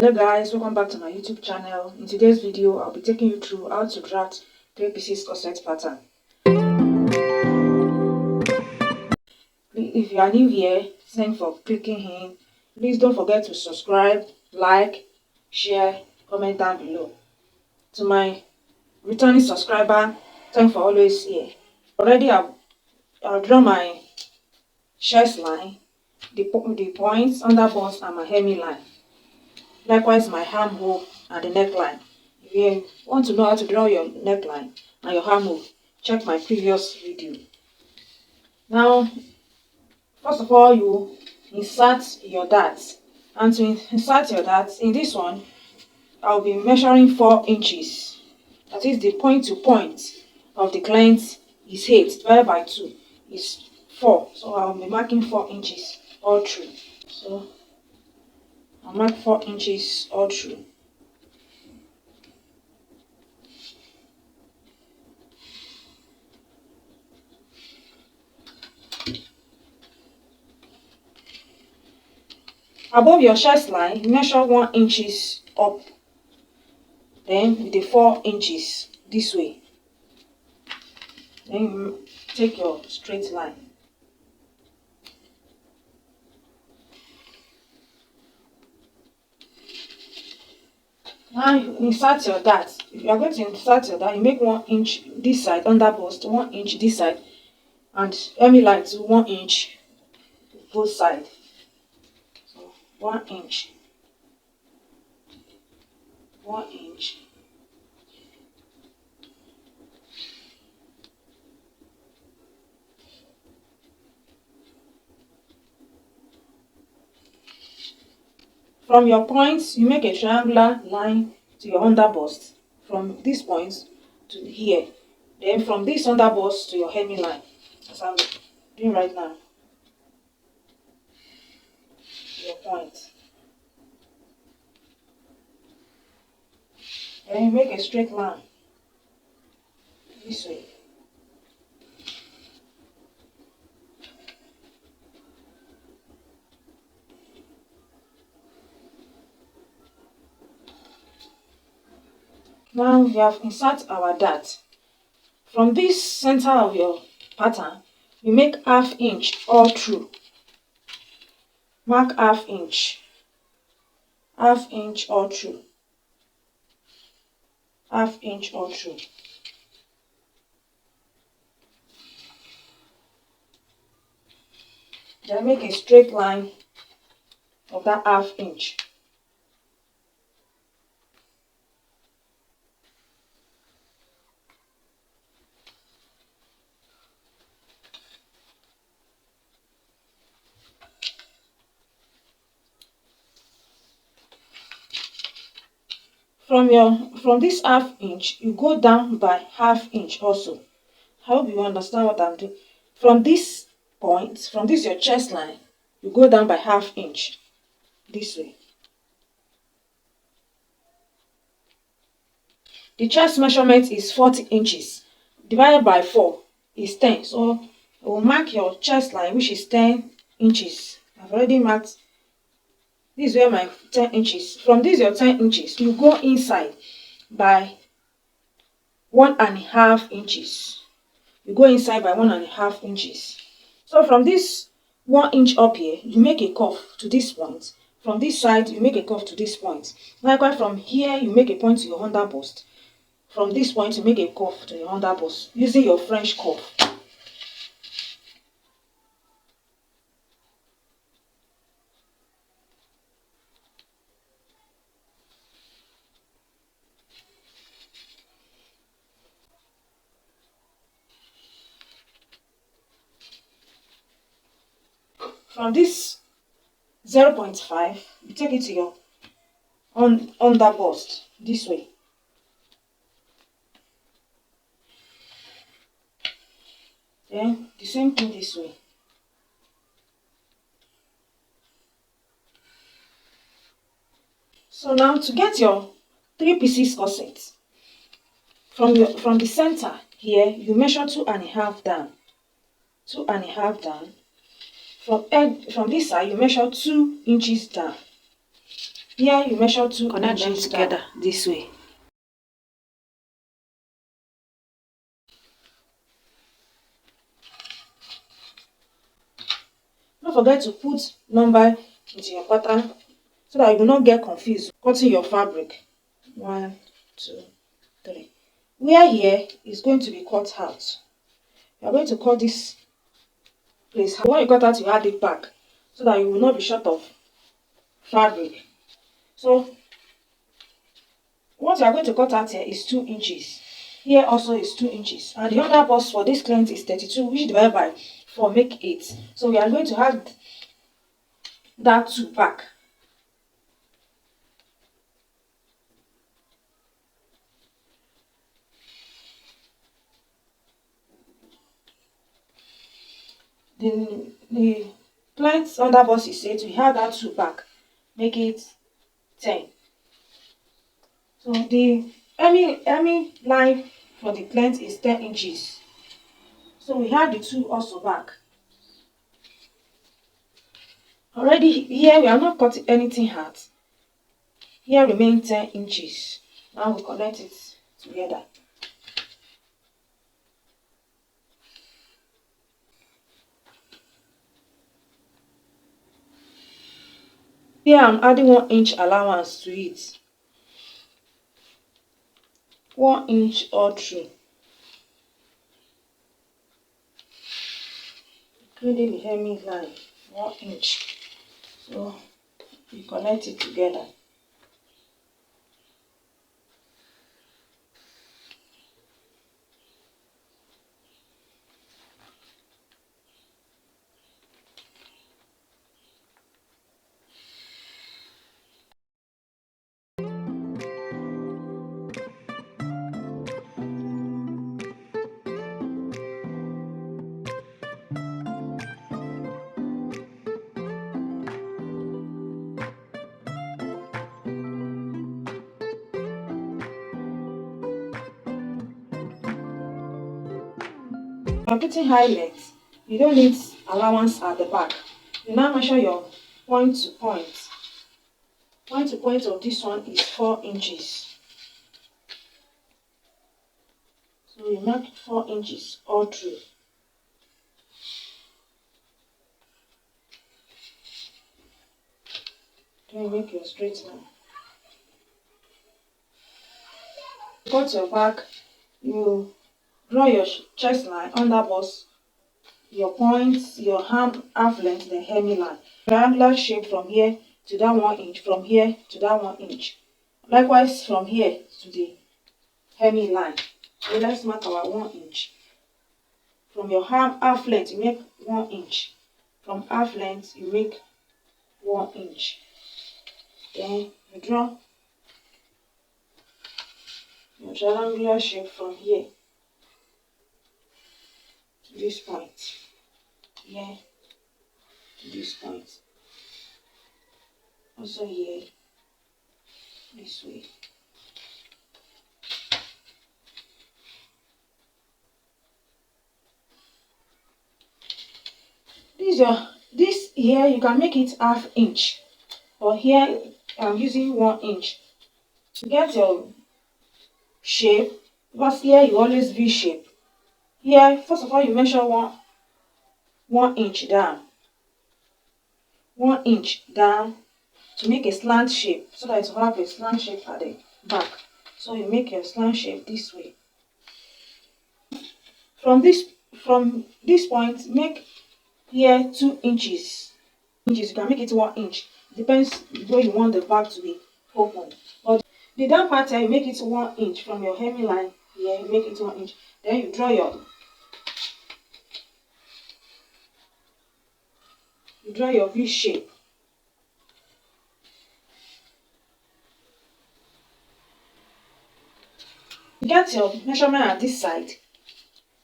Hello guys, welcome back to my YouTube channel. In today's video, I'll be taking you through how to draft 3 pieces corset pattern. If you are new here, thanks for clicking in. Please don't forget to subscribe, like, share, comment down below. To my returning subscriber, thanks for always here. Already I've drawn my chest line, the points, underbust, and my hemline. Likewise, my armhole and the neckline. If you want to know how to draw your neckline and your armhole, check my previous video. Now, first of all, you insert your darts. And to insert your darts, in this one, I'll be measuring 4 inches. That is, the point to point of the length is 8, divided by 2 is 4. So I'll be marking 4 inches all through. So I'll mark 4 inches all through. Above your chest line, measure 1 inches up, then with the 4 inches this way. Then you take your straight line. Now you insert your dart. If you are going to insert your dart, you make 1 inch this side, underbust, 1 inch this side, and hemline to 1 inch both sides. So 1 inch, 1 inch. From your points, you make a triangular line to your underbust. From this point to here. Then from this underbust to your hemline, as I'm doing right now. Your point. Then you make a straight line this way. Now we have inserted our dart. From this center of your pattern, you make 1/2 inch all through. Mark 1/2 inch. 1/2 inch all through. 1/2 inch all through. Then make a straight line of that 1/2 inch. From this 1/2 inch, you go down by 1/2 inch also. I hope you understand what I'm doing. From this point, from this your chest line, you go down by 1/2 inch this way. The chest measurement is 40 inches. Divided by 4 is 10. So you will mark your chest line, which is 10 inches. I've already marked. This is where my 10 inches. From this your 10 inches, you go inside by 1.5 inches. You go inside by 1.5 inches. So from this 1 inch up here, you make a curve to this point. From this side, you make a curve to this point. Likewise, from here, you make a point to your underbust. From this point, you make a curve to your underbust using your French curve. From this 0.5, you take it to your underbust this way. Then the same thing this way. So now to get your 3 pieces corset, from the center here, you measure 2.5 down. 2.5 down. From this side, you measure 2 inches down. Here you measure 2 Connect them inches together down. this way. Don't forget to put number into your pattern so that you will not get confused cutting your fabric. 1, 2, 3. Where here is going to be cut out. You are going to cut this place. When you cut out, you add it back so that you will not be short of fabric. So what you are going to cut out here is 2 inches. Here also is 2 inches. And the under bust for this length is 32, which divided by 4 make 8. So we are going to add that 2 back. The length under bust is 8. We have that 2 back. Make it 10. So the hemming line for the length is 10 inches. So we have the 2 also back. Already here we are not cutting anything hard. Here remain 10 inches. Now we connect it together. Here I'm adding 1 inch allowance to it. 1 inch all through. Including the hemming line, 1 inch. So we connect it together. When putting highlight, you don't need allowance at the back. You now measure your point to point. Point to point of this one is 4 inches. So you mark 4 inches all through. Then you make your straight line. Cut your back, you draw your chest line, under bust, your points, your arm half length, the hemming line. Triangular shape from here to that 1 inch, from here to that 1 inch. Likewise from here to the hemming line. So let's mark our 1 inch. From your arm half length, you make 1 inch. From half length, you make 1 inch. Then you draw your triangular shape from here to this point. Here to this point. Also here, this way. This here you can make it half inch, but here I'm using 1 inch to get your shape. Because here you always V shape. Here, first of all, you measure 1 inch down, 1 inch down to make a slant shape, so that it will have a slant shape at the back. So you make your slant shape this way. From this point, make here 2 inches. You can make it 1 inch. Depends where you want the back to be open. But the down part here, you make it 1 inch from your hemming line. Here, you make it 1 inch. Then you draw your V shape. You get your measurement at this side.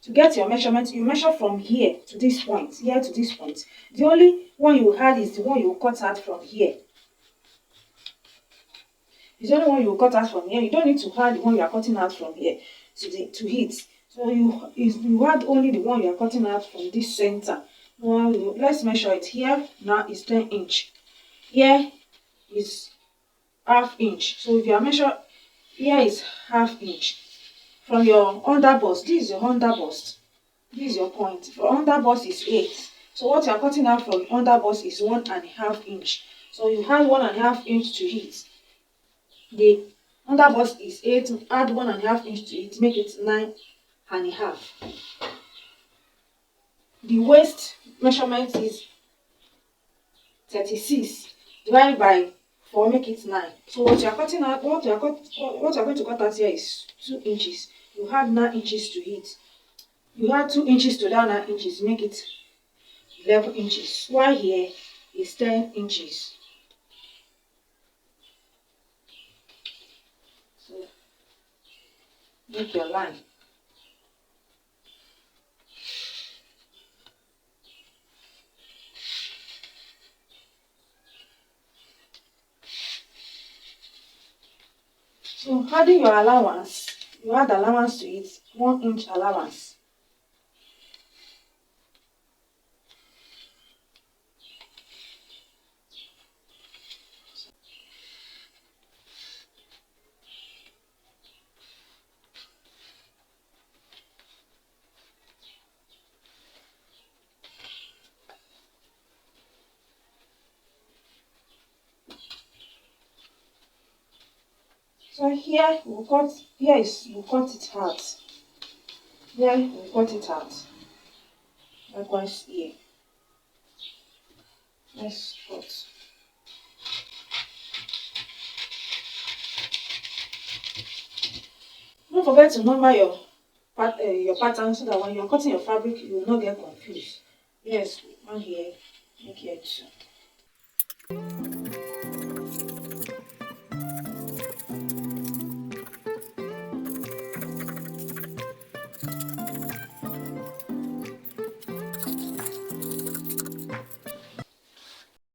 To get your measurement, you measure from here to this point, here to this point. The only one you will add is the one you will cut out from here. It's the only one you will cut out from here. You don't need to add the one you are cutting out from here to it. So you add only the one you are cutting out from this center. Let's measure it. Here now is 10 inch. Here is half inch. So if you are measuring, here is half inch. From your under bust, this is your under bust. This is your point. For under bust is 8. So what you are cutting out from under bust is 1.5 inch. So you add 1.5 inch to it. The under bust is 8. Add 1.5 inch to it, make it 9.5. The waist measurement is 36. Divided by 4, make it 9. So what you are cutting out, what you are going to cut out here is 2 inches. You add 9 inches to it. You add 2 inches to that 9 inches, make it 11 inches. While here is 10 inches. So make your line. So adding your allowance, you add allowance to it, 1 inch allowance. So here we'll cut, we'll cut it out. Here we'll cut it out. Likewise here. Let's cut. Don't forget to number your pattern so that when you're cutting your fabric, you will not get confused. Yes, one here, make here too.